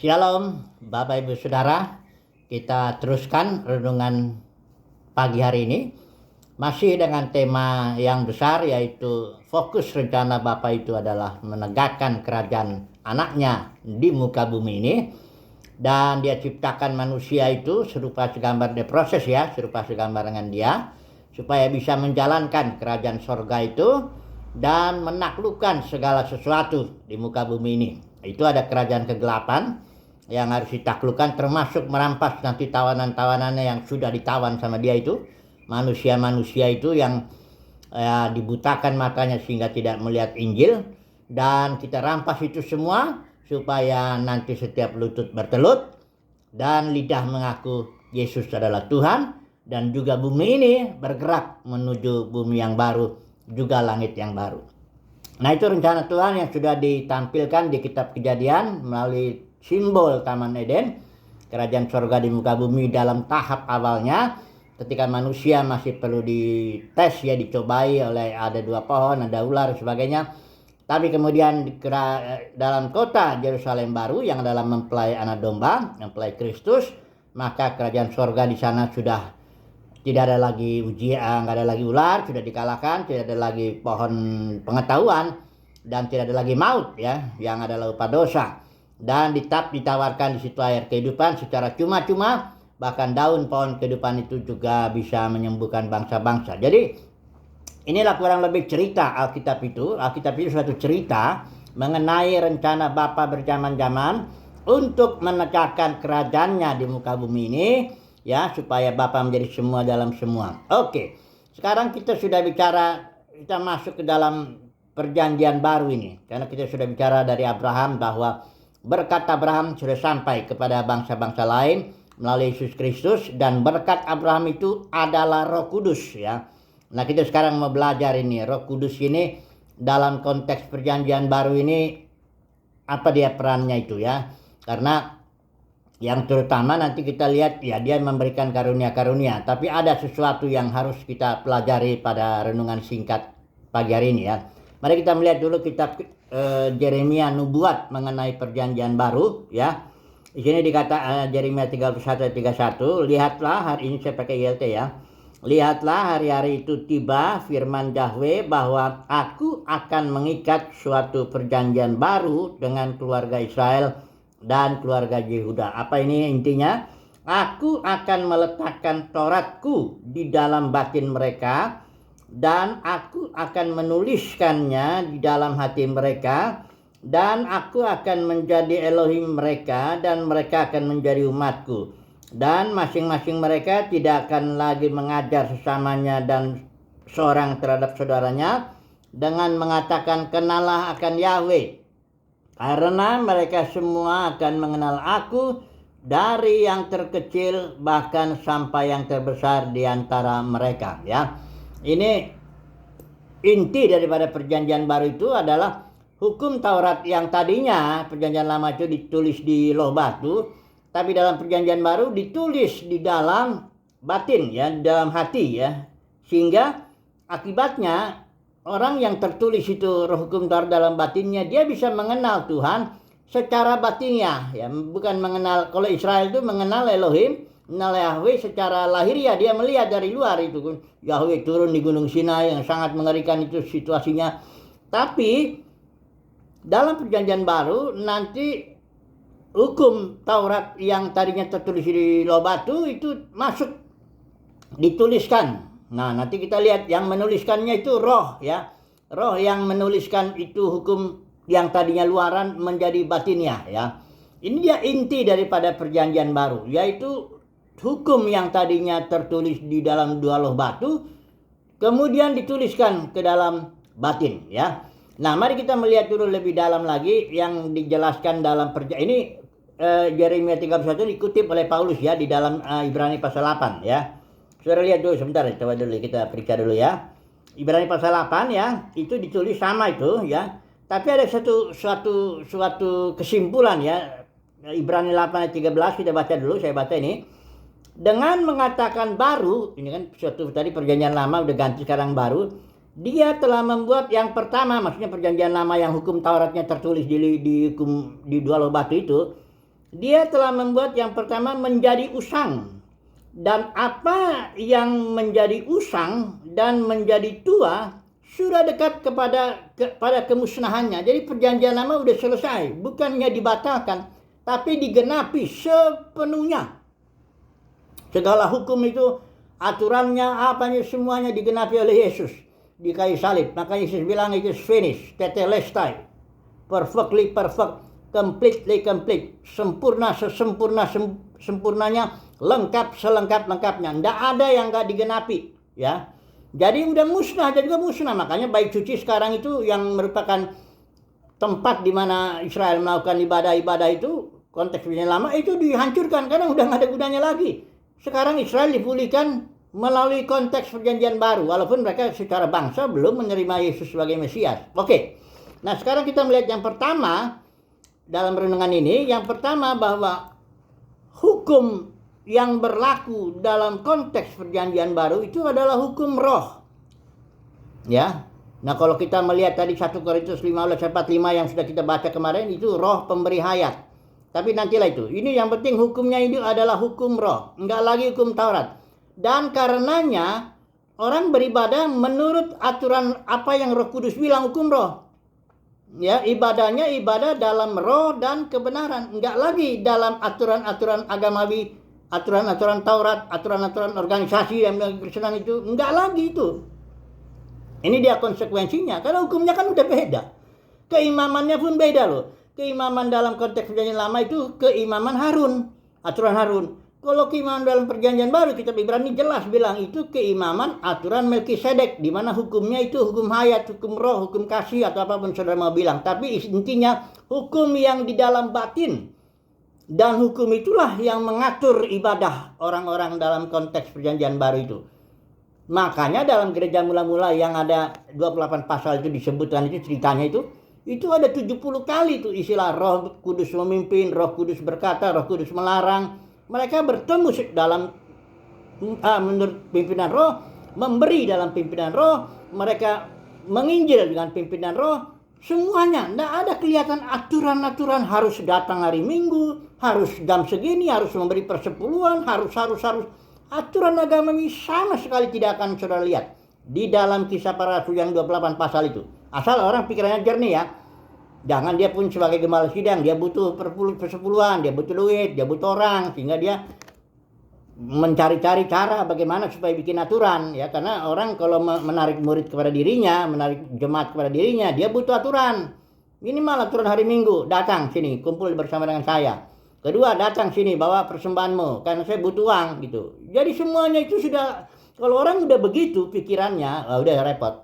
Shalom, Bapak Ibu Saudara. Kita teruskan renungan pagi hari ini. Masih dengan tema yang besar, yaitu fokus rencana Bapa itu adalah menegakkan kerajaan anaknya di muka bumi ini. Dan dia ciptakan manusia itu serupa segambar, dia proses ya, serupa segambar dengan dia, supaya bisa menjalankan kerajaan sorga itu dan menaklukkan segala sesuatu di muka bumi ini. Itu ada kerajaan kegelapan yang harus ditaklukkan, termasuk merampas nanti tawanan-tawanannya yang sudah ditawan sama dia itu, manusia-manusia itu yang dibutakan matanya sehingga tidak melihat Injil. Dan kita rampas itu semua supaya nanti setiap lutut bertelut dan lidah mengaku Yesus adalah Tuhan, dan juga bumi ini bergerak menuju bumi yang baru, juga langit yang baru. Nah, itu rencana Tuhan yang sudah ditampilkan di kitab Kejadian melalui simbol Taman Eden, kerajaan sorga di muka bumi dalam tahap awalnya, ketika manusia masih perlu dites ya, dicobai oleh ada 2 pohon, ada ular dan sebagainya. Tapi kemudian dalam kota Yerusalem baru yang adalah mempelai anak domba, mempelai Kristus, maka kerajaan sorga di sana sudah tidak ada lagi ujian, nggak ada lagi ular, sudah dikalahkan, tidak ada lagi pohon pengetahuan, dan tidak ada lagi maut ya, yang adalah upah dosa. Dan ditawarkan di situ air kehidupan secara cuma-cuma, bahkan daun pohon kehidupan itu juga bisa menyembuhkan bangsa-bangsa. Jadi inilah kurang lebih cerita Alkitab itu. Alkitab itu suatu cerita mengenai rencana Bapa berzaman-zaman untuk menegakkan kerajaannya di muka bumi ini, ya, supaya Bapa menjadi semua dalam semua. Oke, sekarang kita sudah bicara, kita masuk ke dalam perjanjian baru ini, karena kita sudah bicara dari Abraham bahwa berkat Abraham sudah sampai kepada bangsa-bangsa lain melalui Yesus Kristus, dan berkat Abraham itu adalah Roh Kudus ya. Nah, kita sekarang mau belajar ini Roh Kudus ini dalam konteks perjanjian baru ini, apa dia perannya itu ya. Karena yang terutama nanti kita lihat ya, dia memberikan karunia-karunia, tapi ada sesuatu yang harus kita pelajari pada renungan singkat pagi hari ini ya. Mari kita melihat dulu kitab Yeremia nubuat mengenai perjanjian baru ya. Di sini dikata Yeremia 31:31, lihatlah hari ini, saya pakai ILT ya. Lihatlah hari-hari itu tiba, firman Yahweh, bahwa aku akan mengikat suatu perjanjian baru dengan keluarga Israel dan keluarga Yehuda. Apa ini intinya? Aku akan meletakkan Tauratku di dalam batin mereka, dan aku akan menuliskannya di dalam hati mereka, dan aku akan menjadi Elohim mereka, dan mereka akan menjadi umatku. Dan masing-masing mereka tidak akan lagi mengajar sesamanya dan seorang terhadap saudaranya dengan mengatakan, kenallah akan Yahweh, karena mereka semua akan mengenal aku, dari yang terkecil bahkan sampai yang terbesar di antara mereka ya. Ini inti daripada perjanjian baru itu adalah hukum Taurat yang tadinya perjanjian lama itu ditulis di loh batu, tapi dalam perjanjian baru ditulis di dalam batin ya, di dalam hati ya. Sehingga akibatnya orang yang tertulis itu roh hukum Taurat dalam batinnya, dia bisa mengenal Tuhan secara batinnya ya, bukan mengenal. Kalau Israel itu mengenal Elohim, mengenal Yahweh secara lahiriah, dia melihat dari luar itu Yahweh turun di Gunung Sinai yang sangat mengerikan itu situasinya. Tapi dalam perjanjian baru nanti hukum Taurat yang tadinya tertulis di loh batu itu masuk, dituliskan. Nah, nanti kita lihat yang menuliskannya itu roh ya. Roh yang menuliskan itu hukum yang tadinya luaran menjadi batinnya ya. Ini dia inti daripada perjanjian baru, yaitu hukum yang tadinya tertulis di dalam 2 loh batu kemudian dituliskan ke dalam batin ya. Nah, mari kita melihat dulu lebih dalam lagi yang dijelaskan dalam ini Yeremia 31 dikutip oleh Paulus ya di dalam Ibrani pasal 8 ya. Saudara lihat dulu sebentar, coba dulu kita periksa dulu ya. Ibrani pasal 8 ya, itu ditulis sama itu ya. Tapi ada suatu kesimpulan ya. Ibrani 8 ayat 13 kita baca dulu, saya baca ini. Dengan mengatakan baru, ini kan suatu tadi perjanjian lama udah ganti sekarang baru. Dia telah membuat yang pertama, maksudnya perjanjian lama yang hukum Tauratnya tertulis di dua loh batu itu. Dia telah membuat yang pertama menjadi usang. Dan apa yang menjadi usang dan menjadi tua sudah dekat kepada kemusnahannya. Jadi perjanjian lama sudah selesai, bukannya dibatalkan, tapi digenapi sepenuhnya. Segala hukum itu, aturannya, apanya, semuanya digenapi oleh Yesus di kayu salib. Maka Yesus bilang it is finished, tetelestai, perfectly perfect, completely complete, sempurna sempurnanya, lengkap selengkap-lengkapnya. Tidak ada yang nggak digenapi, ya. Jadi udah musnah, jadi juga musnah. Makanya bait suci sekarang itu yang merupakan tempat di mana Israel melakukan ibadah-ibadah itu, konteks perjanjian lama itu dihancurkan karena udah nggak ada gunanya lagi. Sekarang Israel dipulihkan melalui konteks perjanjian baru, walaupun mereka secara bangsa belum menerima Yesus sebagai Mesias. Oke, nah sekarang kita melihat yang pertama dalam renungan ini. Yang pertama bahwa hukum yang berlaku dalam konteks perjanjian baru itu adalah hukum roh. Ya. Nah, kalau kita melihat tadi 1 Korintus 15:45 yang sudah kita baca kemarin, itu roh pemberi hayat. Tapi nantilah itu. Ini yang penting hukumnya ini adalah hukum roh, enggak lagi hukum Taurat. Dan karenanya orang beribadah menurut aturan apa yang Roh Kudus bilang, hukum roh. Ya, ibadahnya ibadah dalam roh dan kebenaran, enggak lagi dalam aturan-aturan agamawi, aturan-aturan Taurat, aturan-aturan organisasi yang Kristenan itu, enggak lagi itu. Ini dia konsekuensinya, karena hukumnya kan udah beda. Keimamannya pun beda loh. Keimaman dalam konteks perjanjian lama itu keimaman Harun, aturan Harun. Kalau keimaman dalam perjanjian baru, kitab Ibrani jelas bilang itu keimaman aturan Melkisedek, di mana hukumnya itu hukum hayat, hukum roh, hukum kasih, atau apapun saudara mau bilang. Tapi intinya hukum yang di dalam batin. Dan hukum itulah yang mengatur ibadah orang-orang dalam konteks perjanjian baru itu. Makanya dalam gereja mula-mula yang ada 28 pasal itu disebutkan, itu ceritanya itu ada 70 kali tuh istilah Roh Kudus memimpin, Roh Kudus berkata, Roh Kudus melarang. Mereka bertemu dalam menurut pimpinan roh, memberi dalam pimpinan roh, mereka menginjil dengan pimpinan roh, semuanya. Tidak ada kelihatan aturan-aturan harus datang hari Minggu, harus jam segini, harus memberi persepuluhan, harus. Aturan agama ini sama sekali tidak akan saudara lihat di dalam Kisah Para Rasul yang 28 pasal itu. Asal orang pikirannya jernih ya. Jangan dia pun sebagai gembala sidang, dia butuh persepuluhan, dia butuh duit, dia butuh orang, sehingga dia mencari-cari cara bagaimana supaya bikin aturan, ya. Karena orang kalau menarik murid kepada dirinya, menarik jemaat kepada dirinya, dia butuh aturan. Minimal aturan hari Minggu, datang sini, kumpul bersama dengan saya. Kedua, datang sini, bawa persembahanmu, karena saya butuh uang, gitu. Jadi semuanya itu sudah, kalau orang udah begitu pikirannya, udah repot.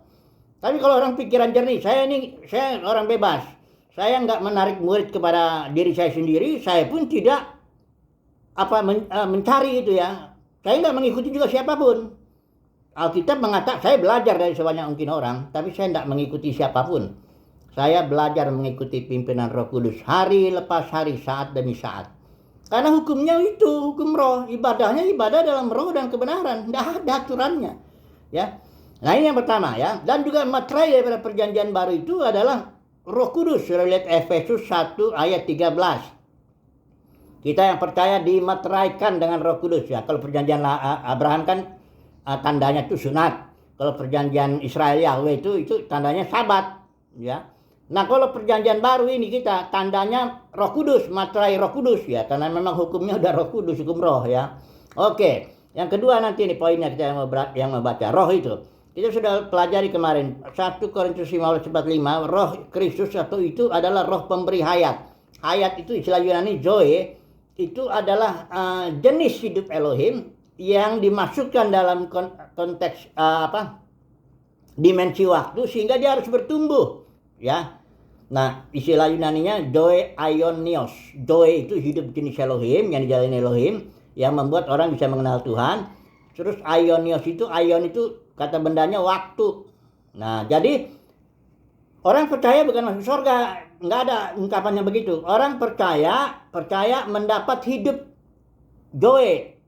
Tapi kalau orang pikiran jernih, saya orang bebas. Saya nggak menarik murid kepada diri saya sendiri, saya pun tidak mencari itu ya. Saya nggak mengikuti juga siapapun. Alkitab mengatakan, saya belajar dari sebanyak mungkin orang, tapi saya nggak mengikuti siapapun. Saya belajar mengikuti pimpinan Roh Kudus hari lepas hari, saat demi saat. Karena hukumnya itu hukum roh, ibadahnya ibadah dalam roh dan kebenaran, nggak ada aturannya, ya. Nah ini yang pertama ya. Dan juga materai daripada perjanjian baru itu adalah Roh Kudus. Sudah lihat Efesus 1 ayat 13. Kita yang percaya dimateraikan dengan Roh Kudus ya. Kalau perjanjian Abraham kan tandanya itu sunat. Kalau perjanjian Israel Yahweh itu tandanya Sabat ya. Nah, kalau perjanjian baru ini kita tandanya Roh Kudus, materai Roh Kudus ya, karena memang hukumnya udah Roh Kudus, hukum roh ya. Oke, yang kedua nanti ini poinnya kita yang membaca roh itu. Kita sudah pelajari kemarin 1 Korintus 15:45, roh Kristus itu adalah roh pemberi hayat. Hayat itu istilah Yunani zoe, itu adalah jenis hidup Elohim yang dimasukkan dalam konteks dimensi waktu sehingga dia harus bertumbuh, ya. Nah, istilah Yunaninya zoe aionios. Zoe itu hidup jenis Elohim yang dijalani Elohim yang membuat orang bisa mengenal Tuhan. Terus aionios itu, aion itu kata bendanya waktu. Nah, jadi orang percaya bukan masuk surga, nggak ada ungkapannya begitu. Orang percaya mendapat hidup zoe,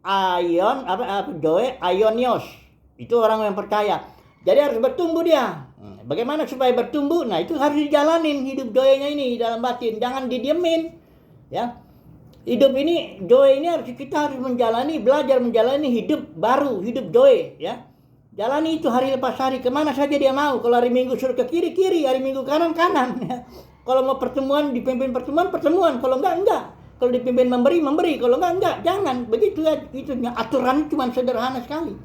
aionios. Itu orang yang percaya. Jadi harus bertumbuh dia. Bagaimana supaya bertumbuh? Nah, itu harus dijalanin hidup joynya ini dalam batin, jangan didiemin. Ya. Hidup ini, joy ini kita harus menjalani, belajar menjalani hidup baru, hidup joy, ya. Jalani itu hari lepas hari, kemana saja dia mau. Kalau hari Minggu suruh ke kiri, hari Minggu kanan. Ya. Kalau mau pertemuan, dipimpin pertemuan. Kalau enggak. Kalau dipimpin memberi. Kalau enggak. Jangan. Begitu ya, itu aturan cuma sederhana sekali.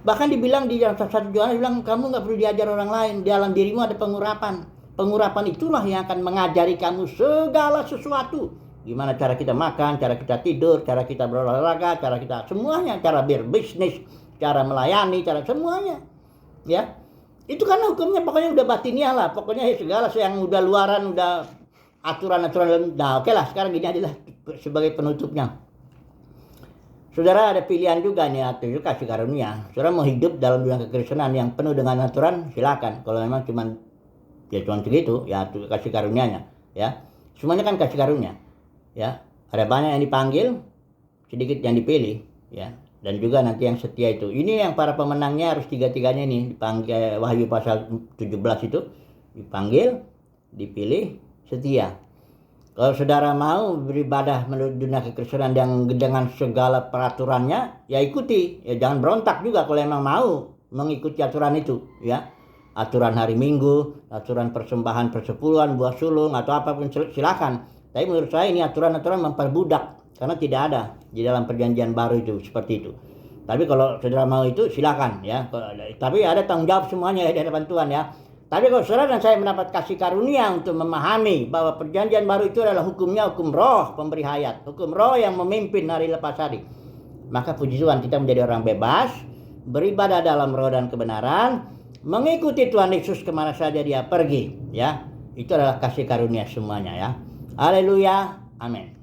Bahkan dibilang di dalam 1 Yohanes bilang, kamu enggak perlu diajar orang lain. Di dalam dirimu ada pengurapan. Pengurapan itulah yang akan mengajari kamu segala sesuatu. Gimana cara kita makan, cara kita tidur, cara kita berolahraga, cara kita semuanya, cara berbisnis, cara melayani, cara semuanya. Ya. Itu karena hukumnya pokoknya udah batiniah lah. Pokoknya segala yang udah luaran, udah aturan-aturan. Nah, oke lah, sekarang gini adalah sebagai penutupnya. Saudara ada pilihan juga nih, itu kasih karunia. Saudara mau hidup dalam dunia kekristenan yang penuh dengan aturan, silakan. Kalau memang cuma segitu, ya kasih karunianya, ya. Semuanya kan kasih karunia. Ya, ada banyak yang dipanggil, sedikit yang dipilih, ya. Dan juga nanti yang setia itu. Ini yang para pemenangnya harus tiga-tiganya nih dipanggil. Wahyu pasal 17 itu dipanggil, dipilih, setia. Kalau saudara mau beribadah menurut dunia kekristenan yang dengan segala peraturannya, ya ikuti. Ya jangan berontak juga kalau emang mau mengikuti aturan itu, ya. Aturan hari Minggu, aturan persembahan persepuluhan, buah sulung atau apapun silakan. Tapi menurut saya ini aturan-aturan memperbudak karena tidak ada di dalam perjanjian baru itu seperti itu. Tapi kalau saudara mau itu silakan, ya. Tapi ada tanggung jawab semuanya ya di hadapan Tuhan, ya. Tapi kalau saudara dan saya mendapat kasih karunia untuk memahami bahwa perjanjian baru itu adalah hukumnya hukum roh pemberi hayat, hukum roh yang memimpin hari lepas hari. Maka puji Tuhan kita menjadi orang bebas, beribadah dalam roh dan kebenaran, mengikuti Tuhan Yesus kemana saja dia pergi, ya. Itu adalah kasih karunia semuanya, ya. Haleluya, amin.